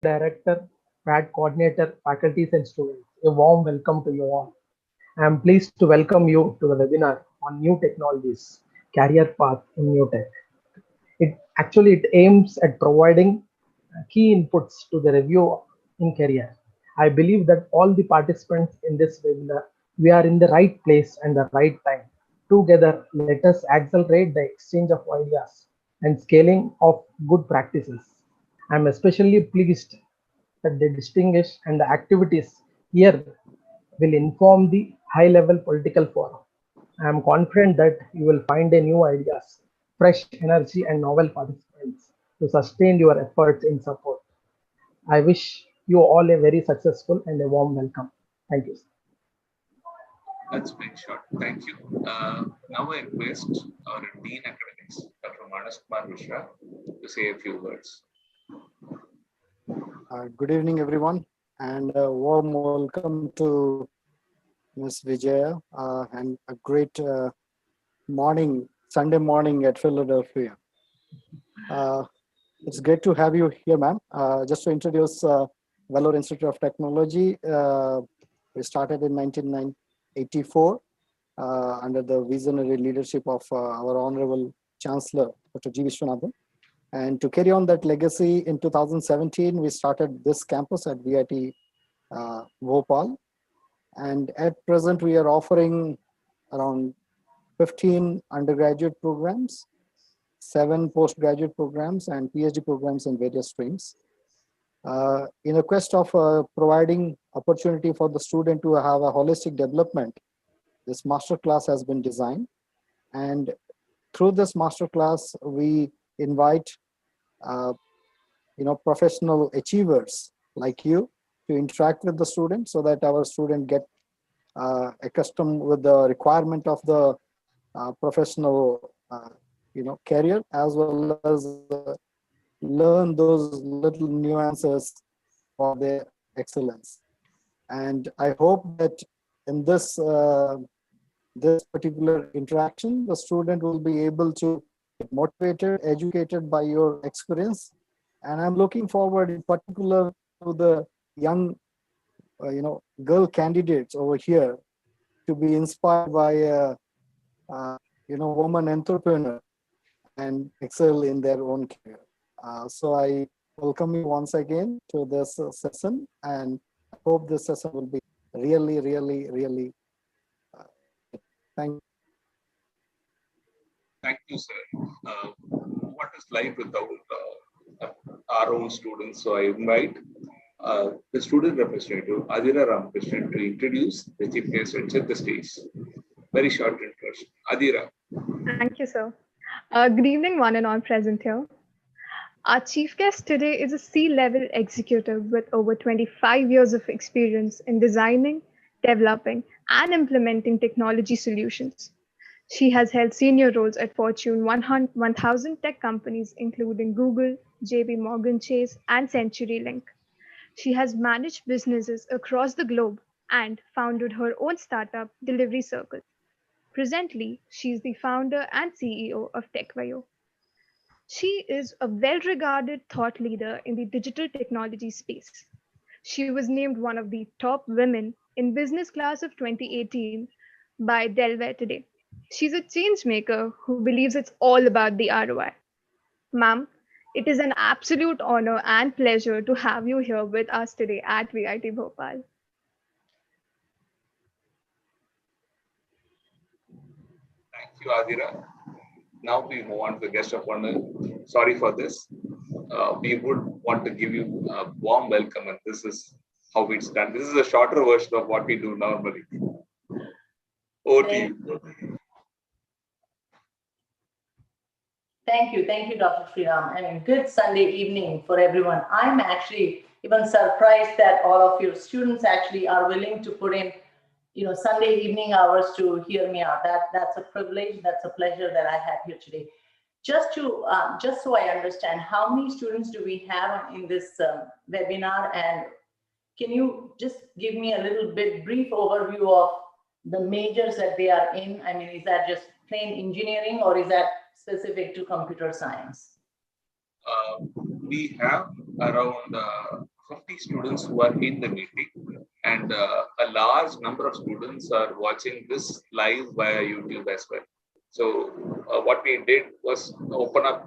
Director, PAD Coordinator, faculties and students. A warm welcome to you all. I am pleased to welcome you to the webinar on new technologies, career path in new tech. It aims at providing key inputs to the review in career. I believe that all the participants in this webinar, we are in the right place and the right time. Together, let us accelerate the exchange of ideas and scaling of good practices. I am especially pleased that the distinguished and the activities here will inform the high level political forum. I am confident that you will find a new ideas, fresh energy and novel participants to sustain your efforts in support. I wish you all a very successful and a warm welcome. Thank you. That's very short. Thank you. Now I request our Dean Academics, Dr. Manas Kumar Mishra, to say a few words. Good evening, everyone, and a warm welcome to Ms. Vijaya, and a great morning, Sunday morning at Philadelphia. It's great to have you here, ma'am. Just to introduce Vellore Institute of Technology, we started in 1984 under the visionary leadership of our Honorable Chancellor, Dr. G. Vishwanathan. And to carry on that legacy, in 2017, we started this campus at VIT Bhopal. And at present, we are offering around 15 undergraduate programs, 7 postgraduate programs, and PhD programs in various streams. In a quest of providing opportunity for the student to have a holistic development, this masterclass has been designed. And through this masterclass, we invite professional achievers like you to interact with the students so that our students get accustomed with the requirement of the professional career, as well as learn those little nuances for their excellence. And I hope that in this this particular interaction, the student will be able to get motivated, educated by your experience. And I'm looking forward in particular to the young girl candidates over here to be inspired by a woman entrepreneur and excel in their own career. So I welcome you once again to this session, and I hope this session will be really, really, really thank you. Thank you, sir. What is life without our own students? So I invite the student representative, Adira Ramakrishnan, to introduce the chief guest and set the stage. Very short introduction. Adira. Thank you, sir. Good evening, one and all present here. Our chief guest today is a C-level executive with over 25 years of experience in designing, developing, and implementing technology solutions. She has held senior roles at Fortune 1000 tech companies, including Google, JP Morgan Chase, and CenturyLink. She has managed businesses across the globe and founded her own startup, Delivery Circle. Presently, she is the founder and CEO of TechVayo. She is a well-regarded thought leader in the digital technology space. She was named one of the top women in business class of 2018 by Delaware Today. She's a change maker who believes it's all about the ROI. Ma'am, it is an absolute honor and pleasure to have you here with us today at VIT Bhopal. Thank you, Adira. Now we move on to the guest of honor. Sorry for this. We would want to give you a warm welcome, and this is how it's done. This is a shorter version of what we do normally. Over to you. Thank you, Dr. Sriram, and good Sunday evening for everyone. I'm actually even surprised that all of your students actually are willing to put in, Sunday evening hours to hear me out. That's a privilege, that's a pleasure that I have here today. Just so I understand, how many students do we have in this webinar, and can you just give me a little bit brief overview of the majors that they are in? I mean, is that just plain engineering, or is that specific to computer science? We have around 50 students who are in the meeting, and a large number of students are watching this live via YouTube as well. So what we did was open up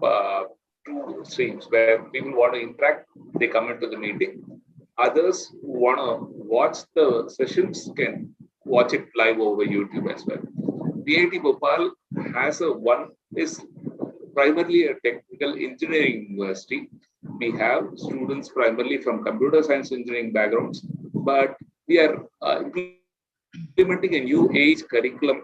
two streams where people want to interact, they come into the meeting. Others who want to watch the sessions can watch it live over YouTube as well. IIT Bhopal is primarily a technical engineering university. We have students primarily from computer science engineering backgrounds, but we are implementing a new age curriculum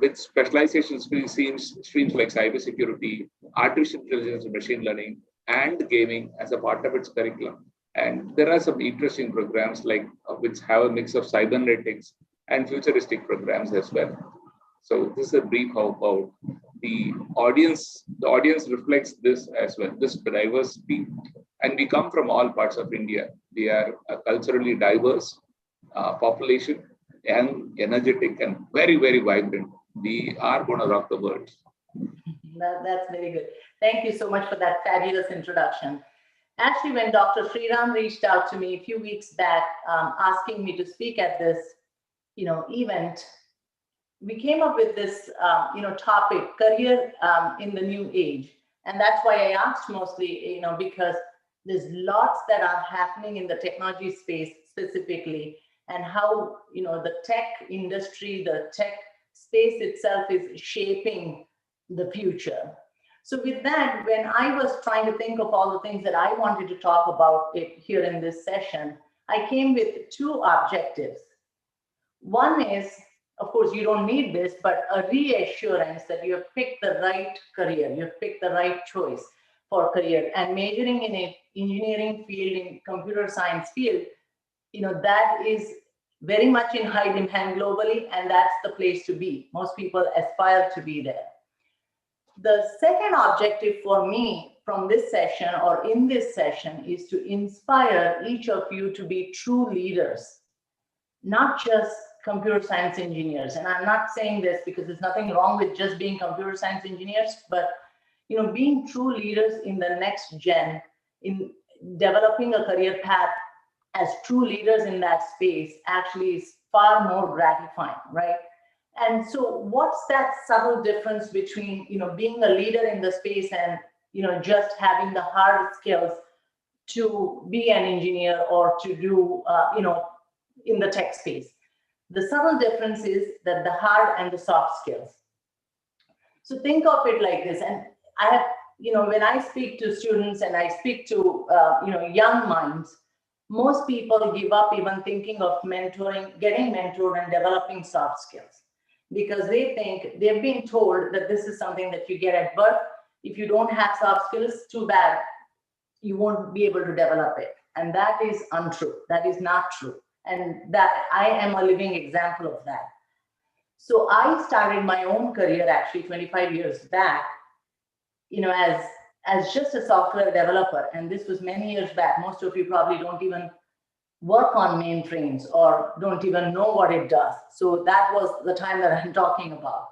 with specialization streams like cybersecurity, artificial intelligence and machine learning, and gaming as a part of its curriculum. And there are some interesting programs like which have a mix of cybernetics and futuristic programs as well. So this is a brief about the audience. The audience reflects this as well, this diversity. And we come from all parts of India. We are a culturally diverse population, and energetic and very, very vibrant. We are going to rock the world. That's very good. Thank you so much for that fabulous introduction. Actually, when Dr. Sriram reached out to me a few weeks back, asking me to speak at this, event, we came up with this, topic, career in the new age. And that's why I asked mostly, because there's lots that are happening in the technology space specifically, and how, the tech industry, the tech space itself is shaping the future. So with that, when I was trying to think of all the things that I wanted to talk about here in this session, I came with two objectives. One is, of course, you don't need this, but a reassurance that you have picked the right career, you have picked the right choice for career, and majoring in an engineering field, in computer science field, that is very much in high demand globally, and that's the place to be. Most people aspire to be there. The second objective for me from this session or in this session is to inspire each of you to be true leaders, not just computer science engineers. And I'm not saying this because there's nothing wrong with just being computer science engineers, but being true leaders in the next gen, in developing a career path as true leaders in that space actually is far more gratifying, right? And so what's that subtle difference between, being a leader in the space and, just having the hard skills to be an engineer or to do, in the tech space? The subtle difference is that the hard and the soft skills. So think of it like this. And I have, when I speak to students and I speak to, young minds, most people give up even thinking of mentoring, getting mentored and developing soft skills, because they think they've been told that this is something that you get at birth. If you don't have soft skills, too bad, you won't be able to develop it. And that is untrue. That is not true. And that I am a living example of that. So I started my own career actually 25 years back, as just a software developer. And this was many years back. Most of you probably don't even work on mainframes or don't even know what it does. So that was the time that I'm talking about.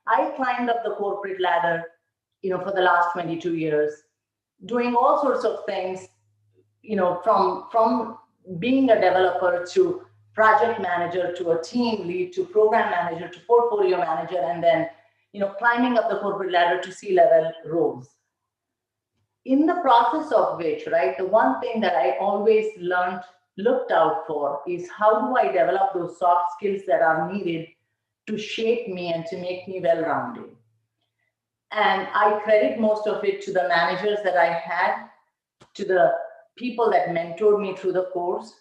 I climbed up the corporate ladder, for the last 22 years, doing all sorts of things, from being a developer to project manager to a team lead to program manager to portfolio manager, and then, climbing up the corporate ladder to C-level roles. In the process of which, right, the one thing that I always looked out for is how do I develop those soft skills that are needed to shape me and to make me well-rounded. And I credit most of it to the managers that I had, to the people that mentored me through the course.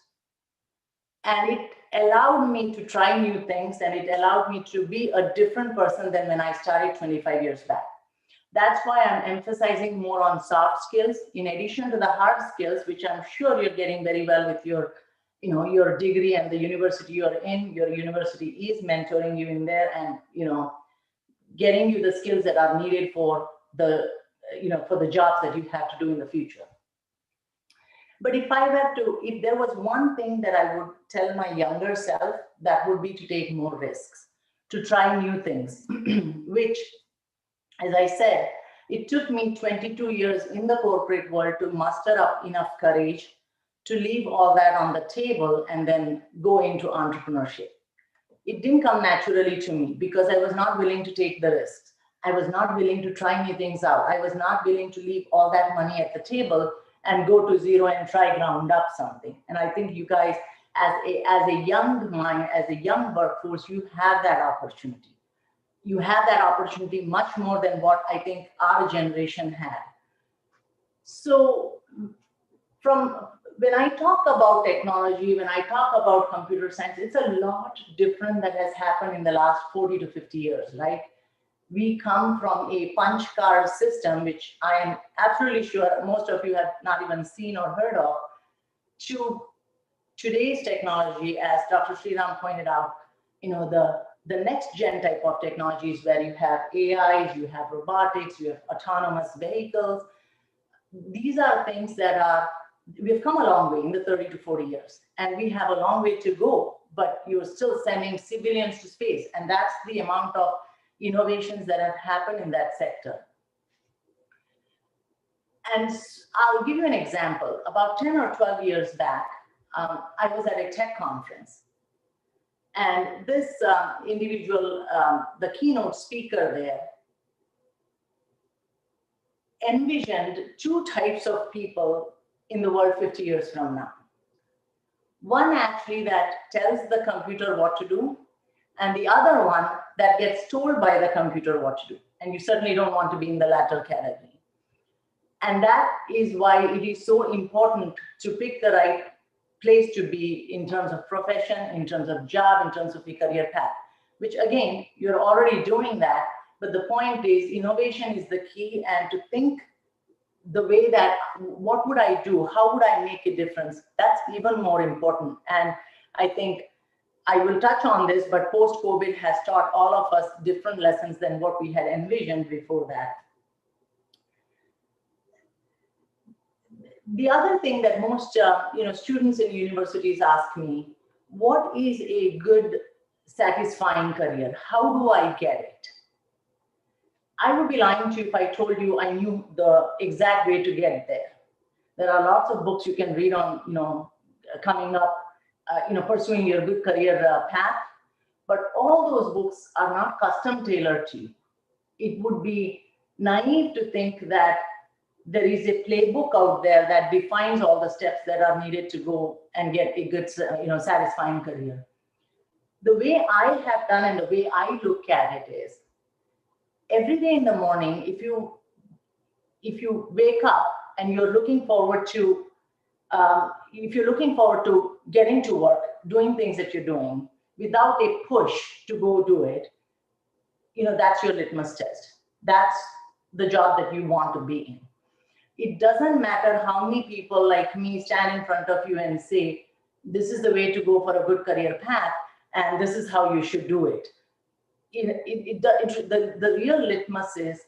And it allowed me to try new things, and it allowed me to be a different person than when I started 25 years back. That's why I'm emphasizing more on soft skills in addition to the hard skills, which I'm sure you're getting very well with your, your degree and the university you're in. Your university is mentoring you in there and, getting you the skills that are needed for the, for the jobs that you have to do in the future. But if there was one thing that I would tell my younger self, that would be to take more risks, to try new things, which, as I said, it took me 22 years in the corporate world to muster up enough courage to leave all that on the table and then go into entrepreneurship. It didn't come naturally to me because I was not willing to take the risks. I was not willing to try new things out. I was not willing to leave all that money at the table and go to zero and try ground up something. And I think you guys, as a young mind, as a young workforce, you have that opportunity. You have that opportunity much more than what I think our generation had. So when I talk about technology, when I talk about computer science, it's a lot different that has happened in the last 40 to 50 years, right? We come from a punch card system, which I am absolutely sure most of you have not even seen or heard of, to today's technology, as Dr. Sriram pointed out, the next gen type of technologies where you have AIs, you have robotics, you have autonomous vehicles. These are things that we've come a long way in the 30 to 40 years, and we have a long way to go, but you're still sending civilians to space. And that's the amount of innovations that have happened in that sector. And I'll give you an example. About 10 or 12 years back, I was at a tech conference. And this individual, the keynote speaker there, envisioned two types of people in the world 50 years from now. One actually that tells the computer what to do, and the other one that gets told by the computer what to do. And you certainly don't want to be in the latter category. And that is why it is so important to pick the right place to be in terms of profession, in terms of job, in terms of a career path, which again, you're already doing that. But the point is, innovation is the key, and to think the way that, what would I do? How would I make a difference? That's even more important. And I think I will touch on this, but post-COVID has taught all of us different lessons than what we had envisioned before that. The other thing that most students in universities ask me, what is a good, satisfying career? How do I get it? I would be lying to you if I told you I knew the exact way to get there. There are lots of books you can read on, coming up, pursuing your good career path, but all those books are not custom tailored to you. It would be naive to think that there is a playbook out there that defines all the steps that are needed to go and get a good, satisfying career. The way I have done and the way I look at it is, every day in the morning, if you wake up and you're looking forward to, getting to work, doing things that you're doing without a push to go do it, that's your litmus test. That's the job that you want to be in. It doesn't matter how many people like me stand in front of you and say, this is the way to go for a good career path, and this is how you should do it. The real litmus is,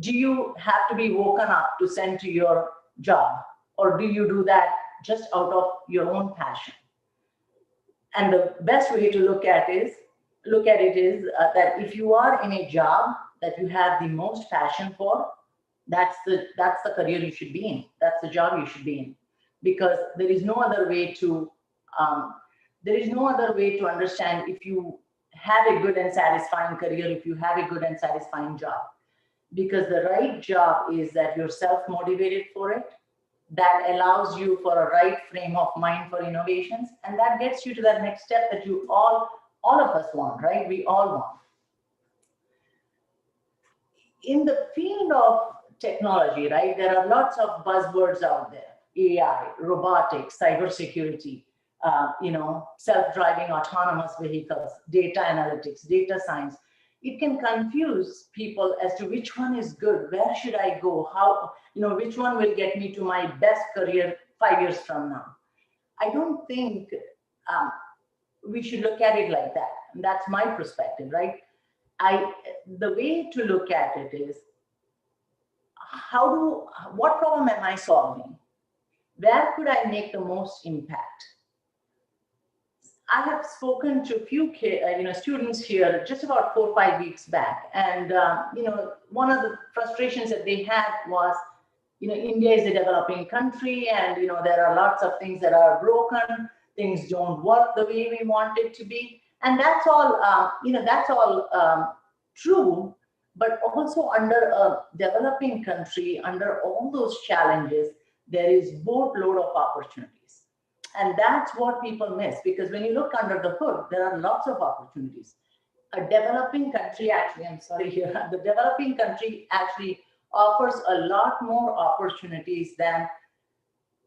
do you have to be woken up to send to your job, or do you do that just out of your own passion? And the best way to look at it is that if you are in a job that you have the most passion for, that's the career you should be in. That's the job you should be in, because there is no other way to understand if you have a good and satisfying career, if you have a good and satisfying job. Because the right job is that you're self-motivated for it, that allows you for a right frame of mind for innovations, and that gets you to that next step that you all of us want, right? We all want. In the field of technology, right, there are lots of buzzwords out there: AI, robotics, cybersecurity, self-driving autonomous vehicles, data analytics, data science. It can confuse people as to which one is good, where should I go, how, which one will get me to my best career 5 years from now. I don't think we should look at it like that. And that's my perspective, right? The way to look at it is, what problem am I solving? Where could I make the most impact? I have spoken to a few students here just about 4 or 5 weeks back, and one of the frustrations that they had was, India is a developing country, and there are lots of things that are broken. Things don't work the way we want it to be, and that's all. That's all true. But also under a developing country, under all those challenges, there is boatload of opportunities, and that's what people miss. Because when you look under the hood, there are lots of opportunities. A developing country actually, I'm sorry here, the developing country actually offers a lot more opportunities than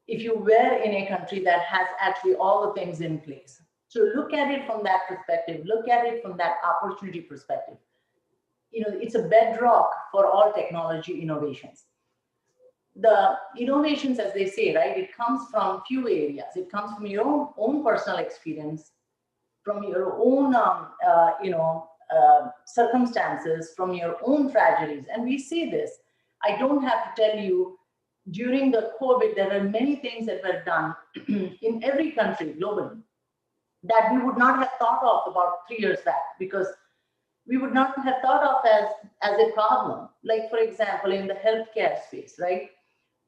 if you were in a country that has actually all the things in place. So look at it from that perspective, look at it from that opportunity perspective. It's a bedrock for all technology innovations. The innovations, as they say, right, it comes from few areas. It comes from your own personal experience, from your own circumstances, from your own tragedies. And we see this. I don't have to tell you, during the COVID, there were many things that were done in every country globally that we would not have thought of about 3 years back, because we would not have thought of as a problem. Like, for example, in the healthcare space, right?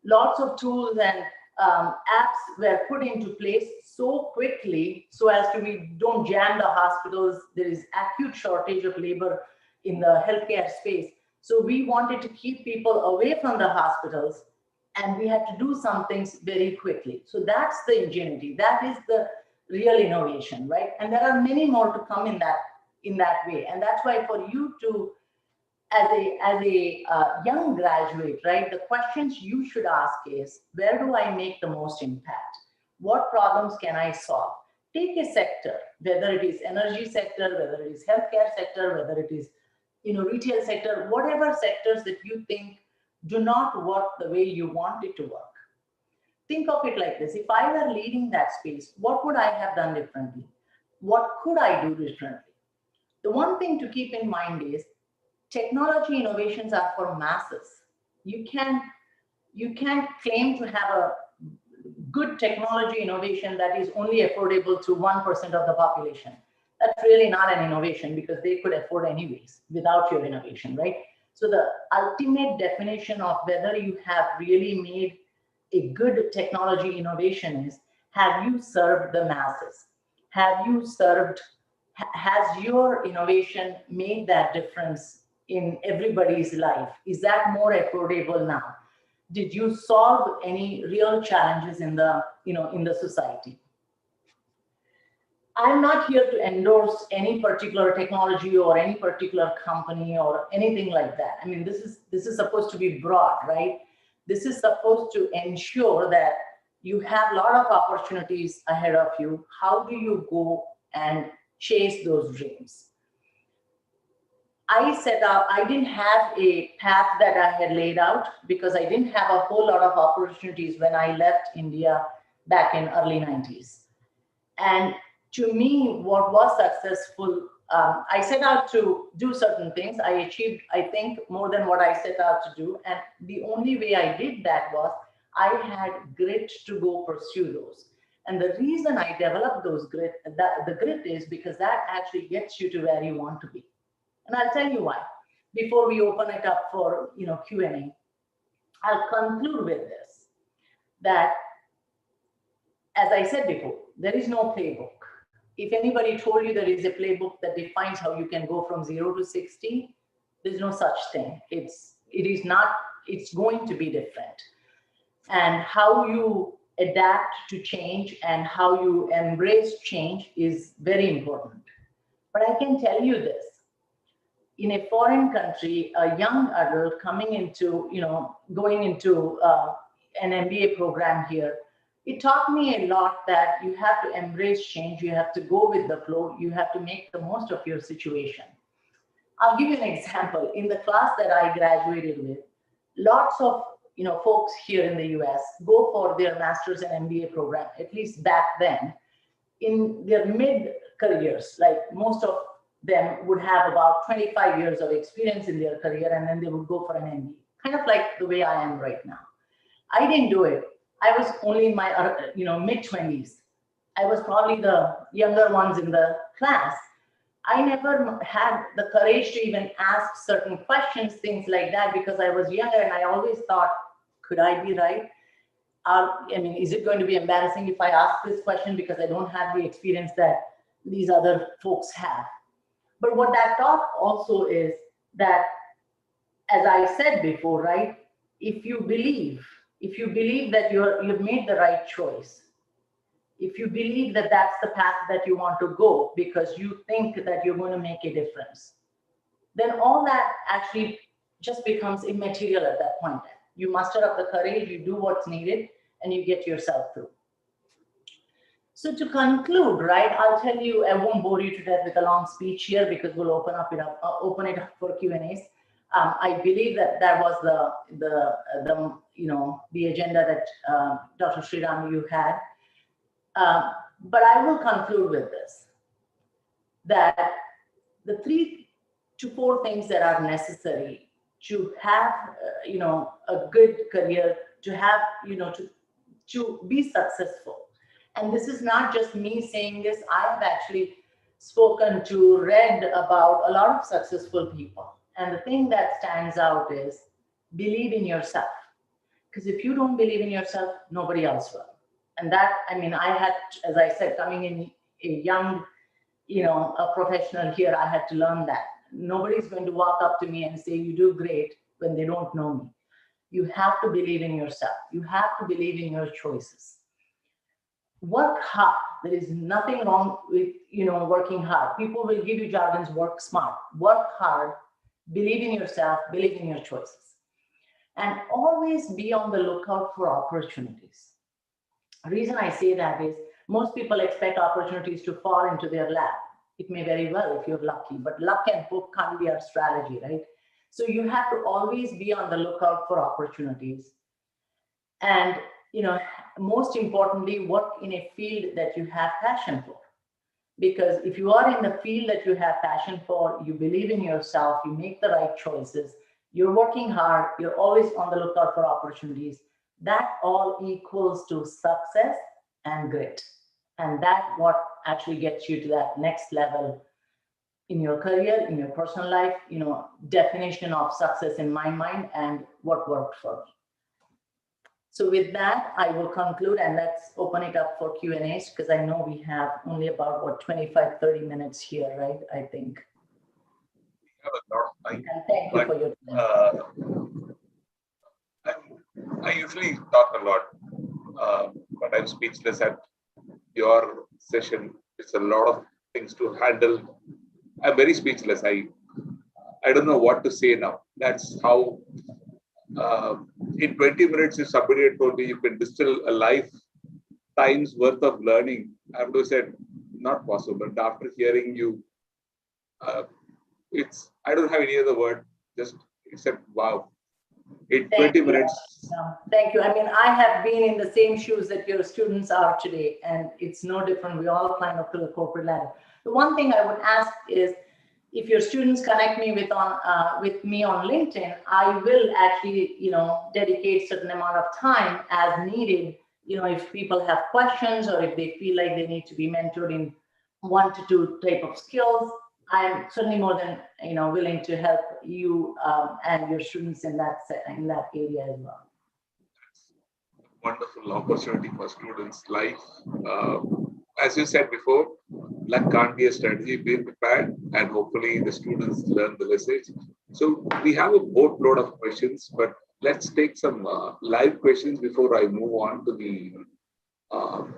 Lots of tools and apps were put into place so quickly so as to we don't jam the hospitals. There is acute shortage of labor in the healthcare space. So we wanted to keep people away from the hospitals, and we had to do some things very quickly. So that's the ingenuity. That is the real innovation, right? And there are many more to come in that way. And that's why for you to, as a young graduate, right, the questions you should ask is, where do I make the most impact? What problems can I solve? Take a sector, whether it is energy sector, whether it is healthcare sector, whether it is retail sector, whatever sectors that you think do not work the way you want it to work. Think of it like this. If I were leading that space, what would I have done differently? What could I do differently? The one thing to keep in mind is technology innovations are for masses. You can't claim to have a good technology innovation that is only affordable to 1% of the population. That's really not an innovation, because they could afford anyways without your innovation, right? So the ultimate definition of whether you have really made a good technology innovation is, have you served the masses? Has your innovation made that difference in everybody's life? Is that more affordable now? Did you solve any real challenges in the society? I'm not here to endorse any particular technology or any particular company or anything like that. I mean, this is supposed to be broad, right? This is supposed to ensure that you have a lot of opportunities ahead of you. How do you go and chase those dreams? I didn't have a path that I had laid out, because I didn't have a whole lot of opportunities when I left India back in early 90s. And to me, what was successful, I set out to do certain things. I achieved, I think, more than what I set out to do. And the only way I did that was I had grit to go pursue those. And the reason I developed the grit is because that actually gets you to where you want to be. And I'll tell you why. Before we open it up for Q&A, I'll conclude with this, that as I said before, there is no playbook. If anybody told you there is a playbook that defines how you can go from 0 to 60, there's no such thing. It's going to be different. And how you adapt to change and how you embrace change is very important. But I can tell you this. In a foreign country, a young adult coming into, going into an MBA program here, it taught me a lot that you have to embrace change, you have to go with the flow, you have to make the most of your situation. I'll give you an example. In the class that I graduated with, lots of folks here in the US go for their master's and MBA program, at least back then, in their mid-careers. Like, most of them would have about 25 years of experience in their career, and then they would go for an MBA, kind of like the way I am right now. I didn't do it. I was only in my mid-20s. I was probably the younger ones in the class. I never had the courage to even ask certain questions, things like that, because I was younger, and I always thought Could I be right? Is it going to be embarrassing if I ask this question because I don't have the experience that these other folks have? But what that taught also is that, as I said before, right? If you believe that you've made the right choice, if you believe that that's the path that you want to go because you think that you're going to make a difference, then all that actually just becomes immaterial at that point. You muster up the courage, you do what's needed, and you get yourself through. So to conclude, right, I'll tell you, I won't bore you to death with a long speech here because we'll open it up for Q&As. I believe that was the agenda that Dr. Sriram, you had. But I will conclude with this, that the 3 to 4 things that are necessary to have, a good career, to have, to be successful. And this is not just me saying this. I have actually read about a lot of successful people. And the thing that stands out is believe in yourself. Because if you don't believe in yourself, nobody else will. And that, I had, as I said, coming in a young, a professional here, I had to learn that. Nobody's going to walk up to me and say, you do great when they don't know me. You have to believe in yourself. You have to believe in your choices. Work hard. There is nothing wrong with, working hard. People will give you jargons, work smart. Work hard, believe in yourself, believe in your choices. And always be on the lookout for opportunities. The reason I say that is most people expect opportunities to fall into their lap. It may very well if you're lucky, but luck and hope can't be our strategy, right? So you have to always be on the lookout for opportunities. And, most importantly, work in a field that you have passion for. Because if you are in the field that you have passion for, you believe in yourself, you make the right choices, you're working hard, you're always on the lookout for opportunities, that all equals to success and grit. And that's what actually gets you to that next level in your career, in your personal life, definition of success in my mind and what worked for me. So with that, I will conclude and let's open it up for Q&As because I know we have only about 25, 30 minutes here, right? I think. We have a lot of time. And thank you for your time. I usually talk a lot, but I'm speechless at your session. It's a lot of things to handle. I'm very speechless. I don't know what to say now. That's how. In 20 minutes, if somebody had told me you can distill a lifetime's worth of learning, I would have said, not possible. But after hearing you, I don't have any other word, except wow. In 20 minutes. Thank you. I have been in the same shoes that your students are today, and it's no different. We all climb up to the corporate ladder. The one thing I would ask is, if your students connect me with me on LinkedIn, I will actually, dedicate certain amount of time as needed. If people have questions or if they feel like they need to be mentored in 1 to 2 type of skills, I'm certainly more than willing to help you and your students in that area as well. Wonderful opportunity for students' life. As you said before, luck can't be a strategy. Be prepared, and hopefully the students learn the message. So we have a boatload of questions, but let's take some live questions before I move on to the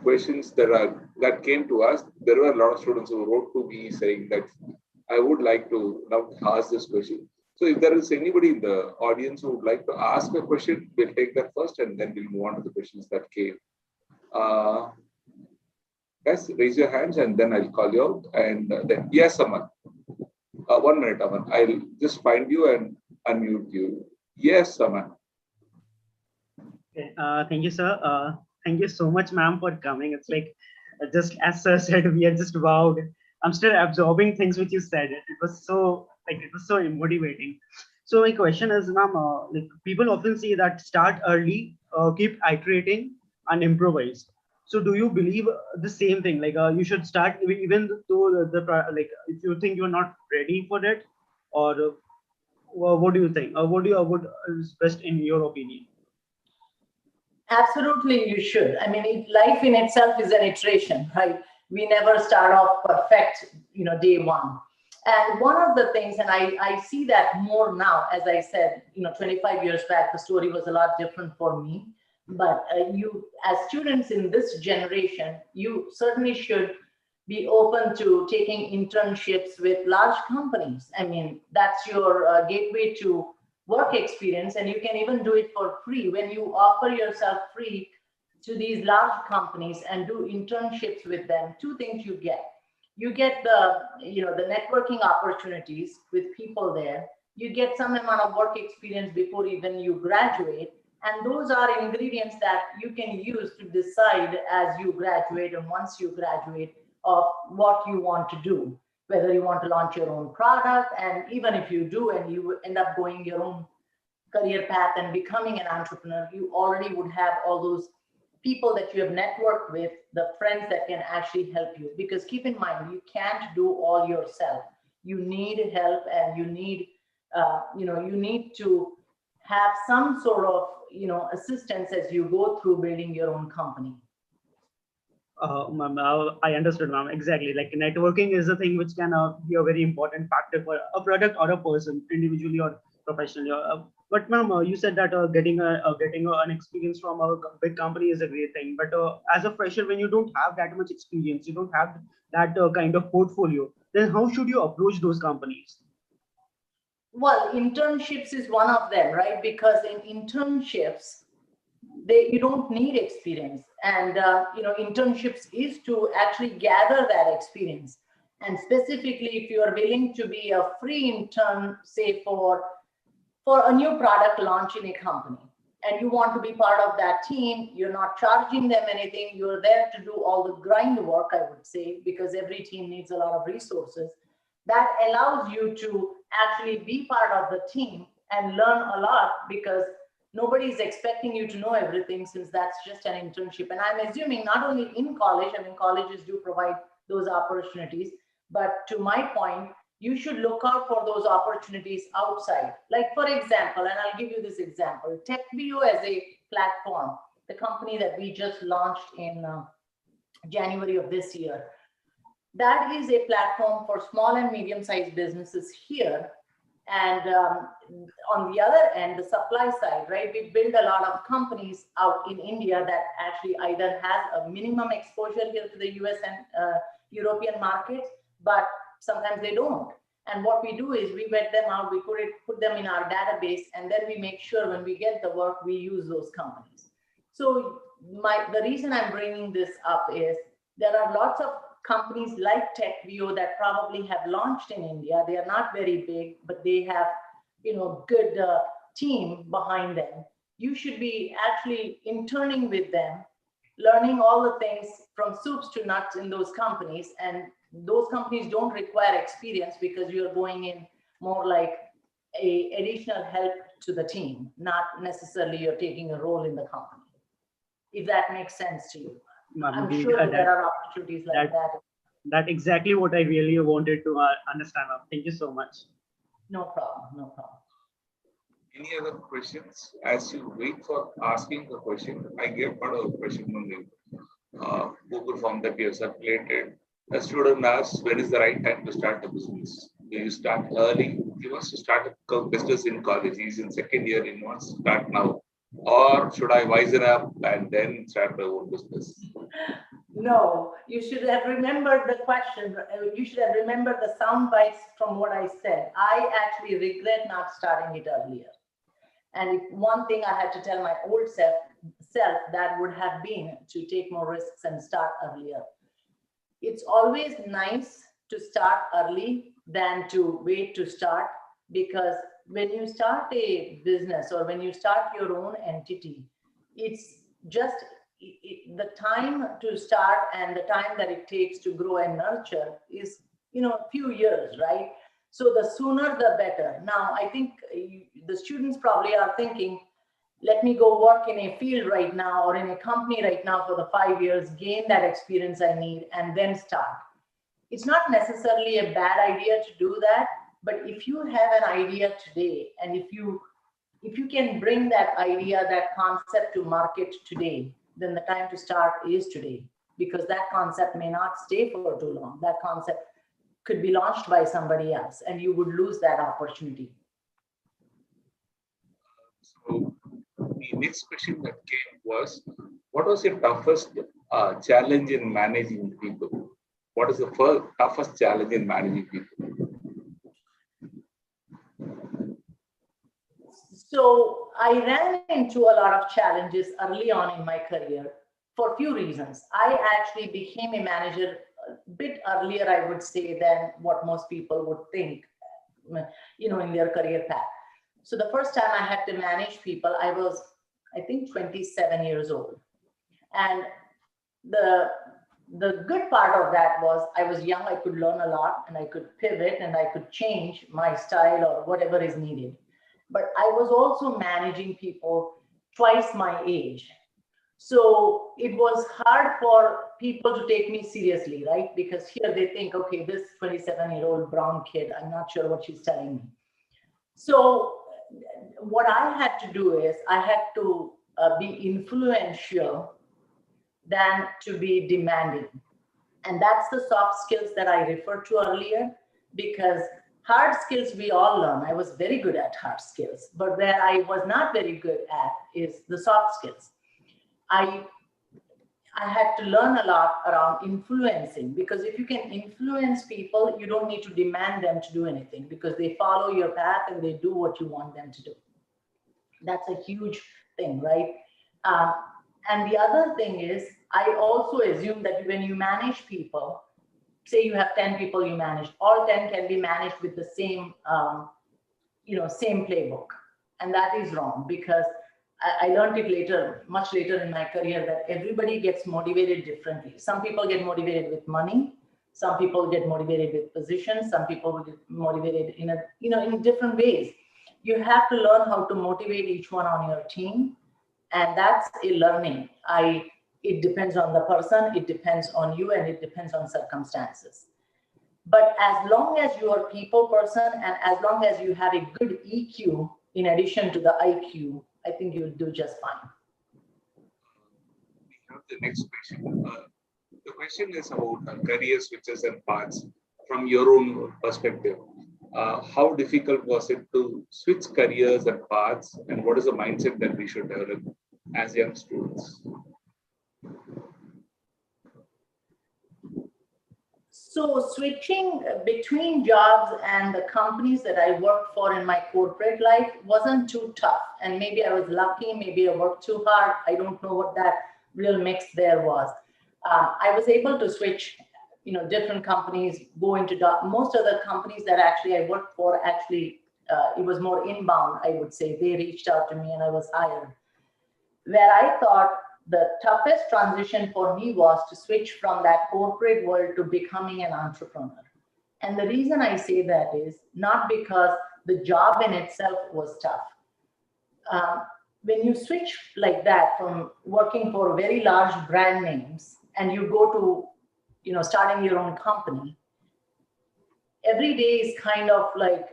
questions that came to us. There were a lot of students who wrote to me saying that I would like to now ask this question. So if there is anybody in the audience who would like to ask a question, we'll take that first, and then we'll move on to the questions that came. Guys, raise your hands and then I'll call you out. And then, yes, Aman. 1 minute, Aman. I'll just find you and unmute you. Yes, Aman. Okay, thank you, sir. Thank you so much, ma'am, for coming. It's like, just as sir said, we are just wowed. I'm still absorbing things which you said. It was so motivating. So my question is, ma'am, people often say that start early, keep iterating and improvise. So do you believe the same thing? You should start even though if you think you're not ready for it, or what do you think? What is best in your opinion? Absolutely, you should. I mean, life in itself is an iteration, right? We never start off perfect, day one. And one of the things, and I see that more now, as I said, 25 years back, the story was a lot different for me. But you, as students in this generation, you certainly should be open to taking internships with large companies. I mean, that's your gateway to work experience, and you can even do it for free. When you offer yourself free to these large companies and do internships with them, two things you get. You get the networking opportunities with people there. You get some amount of work experience before even you graduate. And those are ingredients that you can use to decide as you graduate and once you graduate of what you want to do, whether you want to launch your own product. And even if you do and you end up going your own career path and becoming an entrepreneur, you already would have all those people that you have networked with, the friends that can actually help you. Because keep in mind, you can't do all yourself. You need help, and you need, you need to have some sort of, assistance as you go through building your own company. Ma'am, I understood, ma'am. Exactly. Like networking is a thing which can be a very important factor for a product or a person, individually or professionally. But ma'am, you said that getting an experience from a big company is a great thing. But as a fresher, when you don't have that much experience, you don't have that kind of portfolio, then how should you approach those companies? Well, internships is one of them, right? Because in internships, you don't need experience, and internships is to actually gather that experience. And specifically, if you are willing to be a free intern, say for a new product launch in a company, and you want to be part of that team, you're not charging them anything, you're there to do all the grind work, I would say, because every team needs a lot of resources. That allows you to actually be part of the team and learn a lot, because nobody is expecting you to know everything, since that's just an internship. And I'm assuming not only in college, I mean, colleges do provide those opportunities, but to my point, you should look out for those opportunities outside. Like, for example, and I'll give you this example, TechVio as a platform, the company that we just launched in January of this year, that is a platform for small and medium-sized businesses here. And on the other end, the supply side, right? We build a lot of companies out in India that actually either has a minimum exposure here to the US and European markets, but sometimes they don't. And what we do is we vet them out, we put them in our database, and then we make sure when we get the work, we use those companies. So the reason I'm bringing this up is there are lots of companies like TechVio that probably have launched in India. They are not very big, but they have, good team behind them. You should be actually interning with them, learning all the things from soups to nuts in those companies. And those companies don't require experience, because you're going in more like a additional help to the team, not necessarily you're taking a role in the company. If that makes sense to you. I'm sure there are opportunities like that. That's exactly what I really wanted to understand. Thank you so much. No problem. No problem. Any other questions? As you wait for asking the question, I gave part of the question on the Google form that we have circulated. A student asks, when is the right time to start a business? Do you start early? He wants to start a business in college. He's in second year. He wants to start now. Or should I wisen up and then start my own business? No, you should have remembered the question. You should have remembered the sound bites from what I said. I actually regret not starting it earlier. And if one thing I had to tell my old self, that would have been to take more risks and start earlier. It's always nice to start early than to wait to start, because when you start a business or when you start your own entity, it's just the time to start and the time that it takes to grow and nurture is, a few years, right? So the sooner the better. Now, I think the students probably are thinking, let me go work in a field right now or in a company right now for the 5 years, gain that experience I need, and then start. It's not necessarily a bad idea to do that, but if you have an idea today and if you if you can bring that idea, that concept to market today, then the time to start is today, because that concept may not stay for too long. That concept could be launched by somebody else and you would lose that opportunity. So the next question that came was, what was your toughest challenge in managing people? What is the toughest challenge in managing people? So I ran into a lot of challenges early on in my career for a few reasons. I actually became a manager a bit earlier, I would say, than what most people would think, in their career path. So the first time I had to manage people, I was, I think, 27 years old. And the good part of that was I was young, I could learn a lot and I could pivot and I could change my style or whatever is needed. But I was also managing people twice my age. So it was hard for people to take me seriously, right? Because here they think, okay, this 27-year-old brown kid, I'm not sure what she's telling me. So what I had to do is I had to be influential than to be demanding. And that's the soft skills that I referred to earlier, because hard skills we all learn. I was very good at hard skills, but where I was not very good at is the soft skills. I had to learn a lot around influencing, because if you can influence people, you don't need to demand them to do anything because they follow your path and they do what you want them to do. That's a huge thing, right? And the other thing is, I also assume that when you manage people, say you have 10 people you manage, all 10 can be managed with the same, same playbook. And that is wrong, because I learned it later, much later in my career, that everybody gets motivated differently. Some people get motivated with money. Some people get motivated with positions. Some people get motivated in different ways. You have to learn how to motivate each one on your team. And that's a learning. It depends on the person, it depends on you, and it depends on circumstances. But as long as you are a people person and as long as you have a good EQ in addition to the IQ, I think you'll do just fine. We have the next question. The question is about career switches and paths from your own perspective. How difficult was it to switch careers and paths, and what is the mindset that we should develop as young students? So switching between jobs and the companies that I worked for in my corporate life wasn't too tough. And maybe I was lucky, maybe I worked too hard. I don't know what that real mix there was. I was able to switch, different companies, go into most of the companies that actually I worked for, it was more inbound, I would say. They reached out to me and I was hired. Where I thought the toughest transition for me was to switch from that corporate world to becoming an entrepreneur. And the reason I say that is not because the job in itself was tough. When you switch like that from working for very large brand names and you go to, starting your own company, every day is kind of like,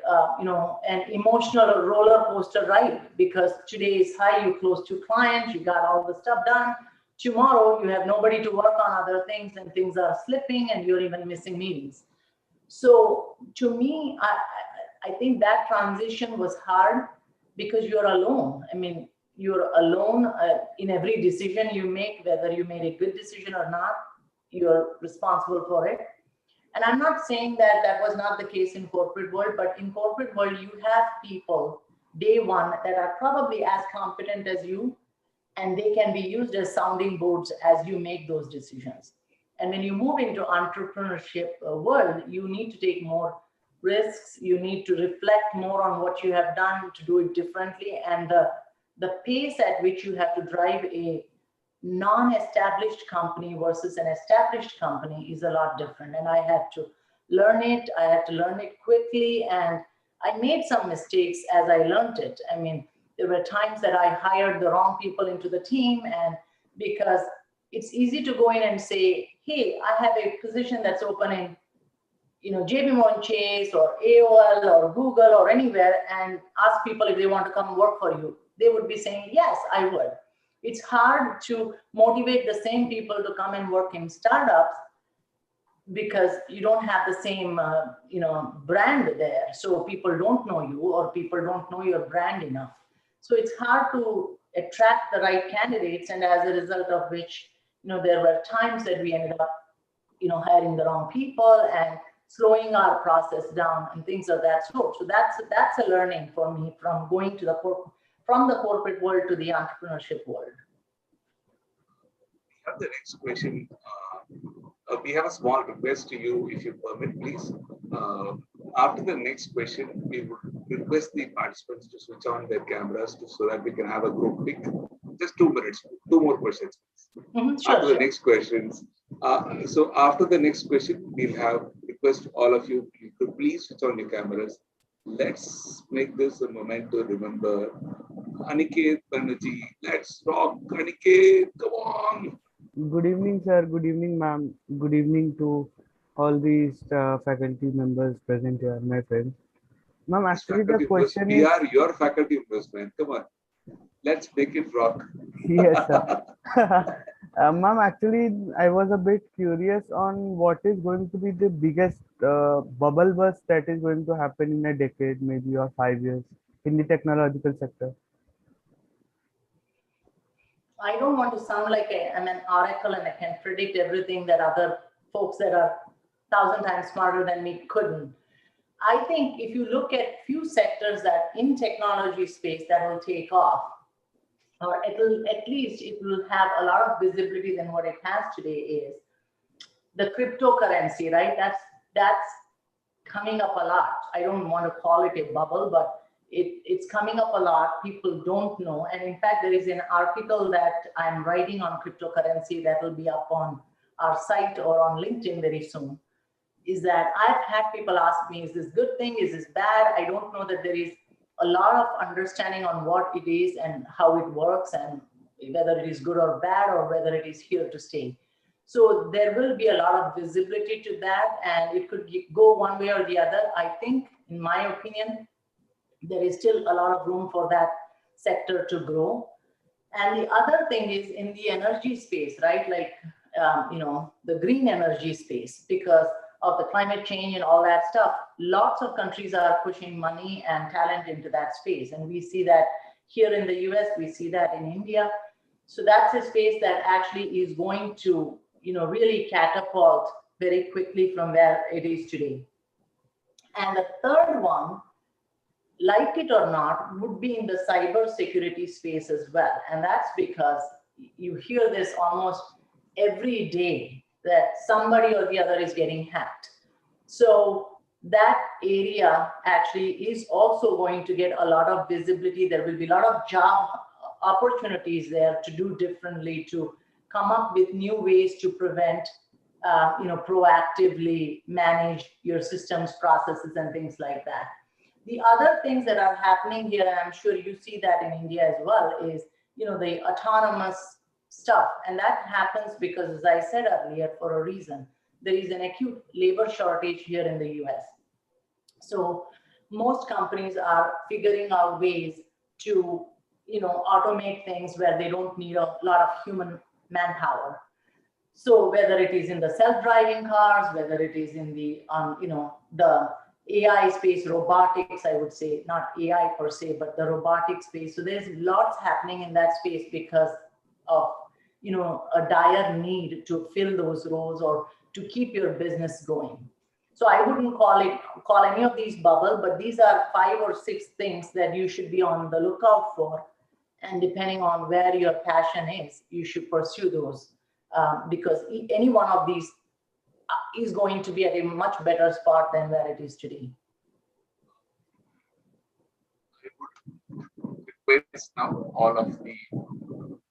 an emotional roller coaster ride, because today is high, you close 2 clients, you got all the stuff done. Tomorrow, you have nobody to work on other things and things are slipping and you're even missing meetings. So to me, I think that transition was hard because you're alone. I mean, you're alone in every decision you make, whether you made a good decision or not, you're responsible for it. And I'm not saying that that was not the case in corporate world, but in corporate world, you have people day one that are probably as competent as you, and they can be used as sounding boards as you make those decisions. And when you move into entrepreneurship world, you need to take more risks. You need to reflect more on what you have done to do it differently. And the pace at which you have to drive a non-established company versus an established company is a lot different. And I had to learn it. I had to learn it quickly. And I made some mistakes as I learned it. I mean, there were times that I hired the wrong people into the team, and because it's easy to go in and say, hey, I have a position that's open in JP Morgan Chase or AOL or Google or anywhere and ask people if they want to come work for you, they would be saying, yes, I would. It's hard to motivate the same people to come and work in startups because you don't have the same, brand there. So people don't know you or people don't know your brand enough. So it's hard to attract the right candidates. And as a result of which, there were times that we ended up, hiring the wrong people and slowing our process down and things of that sort. So that's a learning for me from going to from the corporate world to the entrepreneurship world. We have the next question. We have a small request to you, if you permit, please. After the next question, we would request the participants to switch on their cameras so that we can have a group pic. Just 2 minutes, 2 more questions. After the next questions. So after the next question, we'll have request all of you, you could please switch on your cameras. Let's make this a moment to remember Aniket Banerjee. Let's rock, Aniket, come on. Good evening, sir. Good evening, ma'am. Good evening to all these faculty members present here, my friends. Ma'am, actually the question is... We are your faculty members, man. Come on. Let's make it rock. Yes, sir. Ma'am, actually, I was a bit curious on what is going to be the biggest bubble burst that is going to happen in a decade, maybe, or 5 years in the technological sector. I don't want to sound like I'm an oracle and I can predict everything that other folks that are 1,000 times smarter than me couldn't. I think if you look at few sectors that in technology space that will take off, or at least it will have a lot of visibility than what it has today, is the cryptocurrency, right? That's coming up a lot. I don't want to call it a bubble, but it's coming up a lot. People don't know. And in fact, there is an article that I'm writing on cryptocurrency that will be up on our site or on LinkedIn very soon. Is that I've had people ask me, is this good thing? Is this bad? I don't know that there is a lot of understanding on what it is and how it works and whether it is good or bad or whether it is here to stay. So there will be a lot of visibility to that and it could go one way or the other. I think, in my opinion, there is still a lot of room for that sector to grow. And the other thing is in the energy space, right? Like, the green energy space, because of the climate change and all that stuff, lots of countries are pushing money and talent into that space. And we see that here in the US, we see that in India. So that's a space that actually is going to, really catapult very quickly from where it is today. And the third one, like it or not, would be in the cybersecurity space as well. And that's because you hear this almost every day that somebody or the other is getting hacked. So that area actually is also going to get a lot of visibility. There will be a lot of job opportunities there to do differently, to come up with new ways to prevent, proactively manage your systems, processes, and things like that. The other things that are happening here, and I'm sure you see that in India as well, is, the autonomous stuff. And that happens because, as I said earlier, for a reason, there is an acute labor shortage here in the US. So most companies are figuring out ways to, automate things where they don't need a lot of human manpower. So whether it is in the self-driving cars, whether it is in the, the AI space, robotics, I would say, not AI per se, but the robotic space. So there's lots happening in that space because of, a dire need to fill those roles or to keep your business going. So I wouldn't call any of these bubble, but these are 5 or 6 things that you should be on the lookout for. And depending on where your passion is, you should pursue those because any one of these is going to be at a much better spot than where it is today. I would request now all of the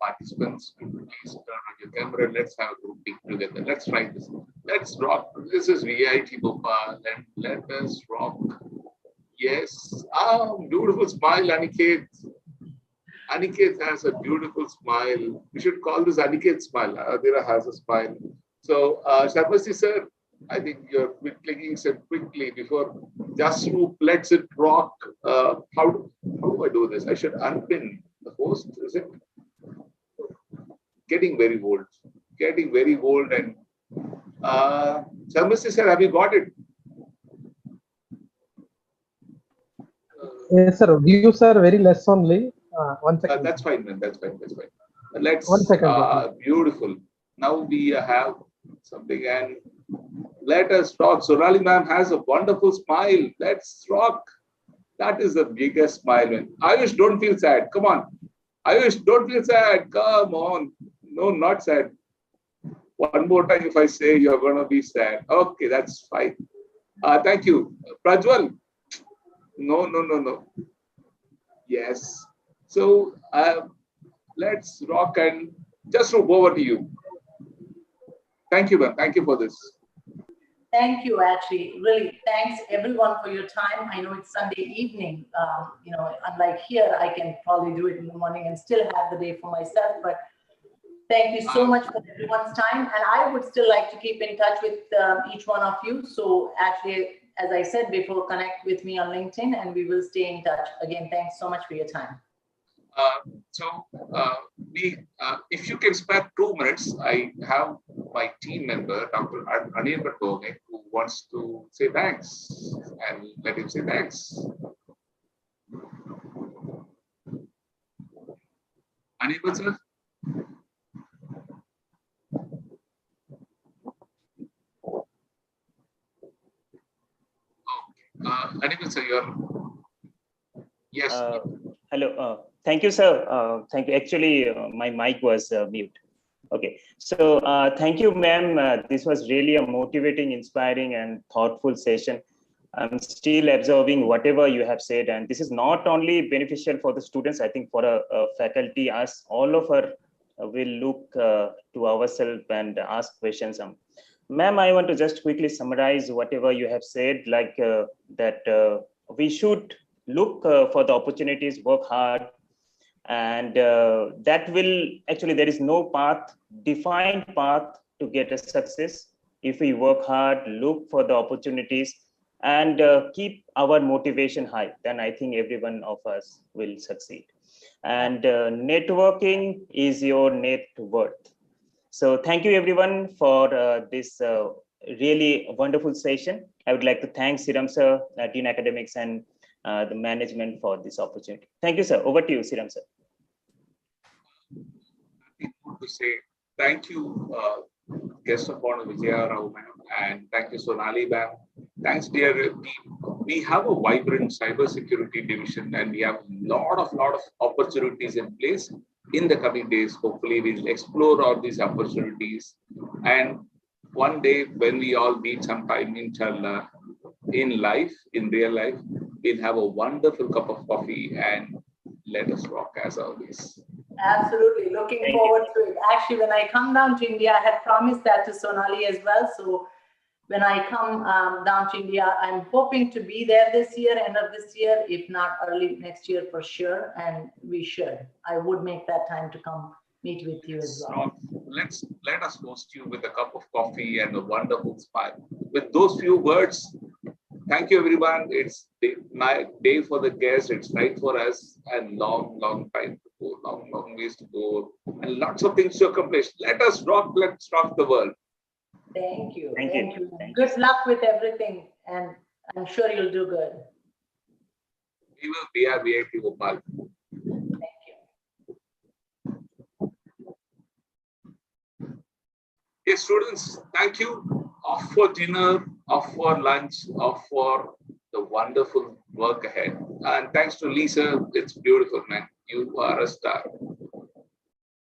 participants to please turn on your camera. Let's have a group pic together. Let's try this. Let's rock. This is VIT Bhopal and let us rock. Yes. Beautiful smile, Aniket. Aniket has a beautiful smile. We should call this Aniket smile. Adira has a smile. So, Sharmasi sir, I think you're clicking said quickly before just who lets it rock. How do I do this? I should unpin the host, is it? Getting very bold. Getting very bold and Mr. said, have you got it? Yes, sir. Views are very less only. 1 second. That's fine, man. That's fine. That's fine. Let's 1 second. Beautiful. Now we have something and let us rock. Sonali ma'am has a wonderful smile. Let's rock. That is the biggest smile, man. Ayush, don't feel sad. Come on. Ayush, don't feel sad. Come on. No, not sad. One more time, if I say you're going to be sad. Okay, that's fine. Thank you. Prajwal. No. Yes. So let's rock and just over to you. Thank you, man. Thank you for this. Thank you, actually. Really, thanks everyone for your time. I know it's Sunday evening. Unlike here, I can probably do it in the morning and still have the day for myself. But thank you so much for everyone's time. And I would still like to keep in touch with each one of you. So actually, as I said before, connect with me on LinkedIn and we will stay in touch. Again, thanks so much for your time. If you can spare 2 minutes, I have my team member, Dr. Anil Patone, who wants to say thanks, and let him say thanks. Anil, sir? Okay. Anil, sir, yes. Hello. Thank you, sir. Thank you. Actually, my mic was mute. Okay. So thank you, ma'am. This was really a motivating, inspiring, and thoughtful session. I'm still absorbing whatever you have said. And this is not only beneficial for the students, I think for a faculty, us, all of us will look to ourselves and ask questions. Ma'am, I want to just quickly summarize whatever you have said, like that we should look for the opportunities, work hard, and that will actually, there is no defined path to get a success. If we work hard, look for the opportunities, and keep our motivation high, then I think every one of us will succeed. And networking is your net worth. So thank you everyone for this really wonderful session. I would like to thank Siram sir, Dean Academics, and the management for this opportunity. Thank you, sir. Over to you, Siram sir. I want to say thank you, guest of honor Vijaya Rao ma'am, and thank you, Sonali ma'am. Thanks, dear team. We have a vibrant cybersecurity division, and we have a lot of opportunities in place. In the coming days, hopefully, we'll explore all these opportunities. And one day, when we all meet sometime, inshallah, in life, in real life, we'll have a wonderful cup of coffee and let us rock as always. Absolutely. Looking forward to it. Actually, when I come down to India, I had promised that to Sonali as well. So when I come down to India, I'm hoping to be there this year, end of this year, if not early next year for sure. And we should. I would make that time to come meet with you as well. So let us host you with a cup of coffee and a wonderful smile. With those few words, thank you, everyone. It's day for the guests. It's night for us, and long time to go, long ways to go, and lots of things to accomplish. Let us rock. Let's rock the world. Thank you. Thank you. Good luck with everything, and I'm sure you'll do good. We will be our VIP Gopal. Thank you. Yes, students, thank you. Off for dinner, off for lunch, off for the wonderful work ahead. And thanks to Lisa, it's beautiful, man. You are a star.